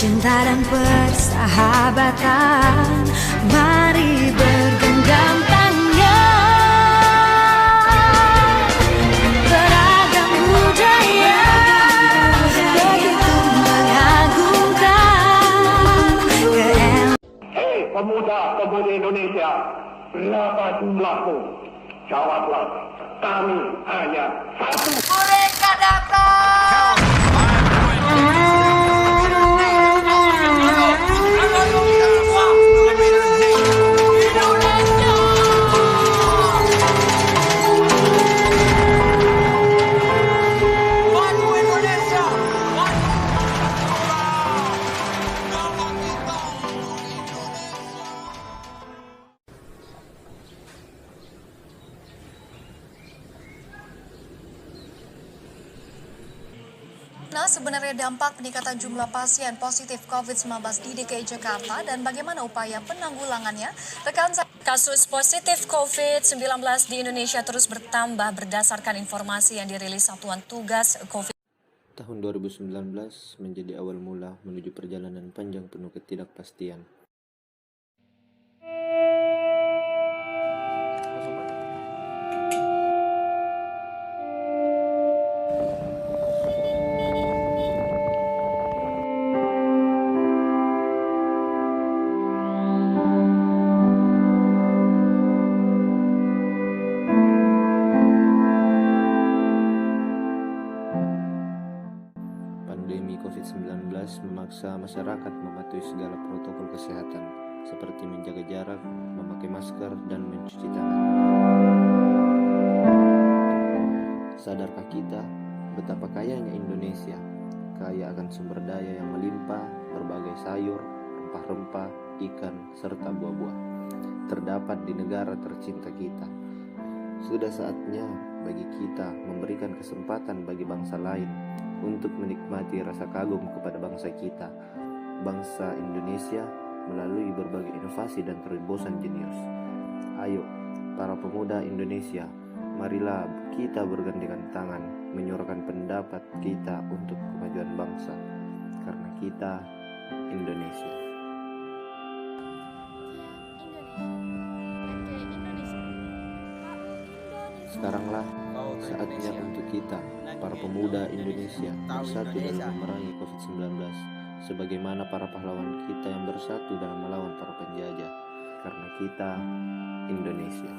cinta dan persahabatan. Mari bergenggam tangan, beragam budaya begitu mengagumkan. Hei pemuda-pemudi Indonesia, berapa jumlahmu? Jawablah, kami hanya satu. Mereka datang. Nah, sebenarnya dampak peningkatan jumlah pasien positif COVID-19 di DKI Jakarta dan bagaimana upaya penanggulangannya? Rekan saya, kasus positif COVID-19 di Indonesia terus bertambah berdasarkan informasi yang dirilis Satuan Tugas COVID. Tahun 2019 menjadi awal mula menuju perjalanan panjang penuh ketidakpastian. Pandemi COVID-19 memaksa masyarakat mematuhi segala protokol kesehatan, seperti menjaga jarak, memakai masker, dan mencuci tangan. Sadarkah kita betapa kayanya Indonesia? Kaya akan sumber daya yang melimpah, berbagai sayur, rempah-rempah, ikan, serta buah-buah. Terdapat di negara tercinta kita. Sudah saatnya bagi kita memberikan kesempatan bagi bangsa lain untuk menikmati rasa kagum kepada bangsa kita, bangsa Indonesia, melalui berbagai inovasi dan terobosan jenius. Ayo, para pemuda Indonesia, marilah kita bergandengan tangan menyuarakan pendapat kita untuk kemajuan bangsa, karena kita Indonesia. Sekaranglah saatnya untuk kita, para pemuda Indonesia, bersatu dalam memerangi COVID-19, sebagaimana para pahlawan kita yang bersatu dalam melawan para penjajah, karena kita Indonesia.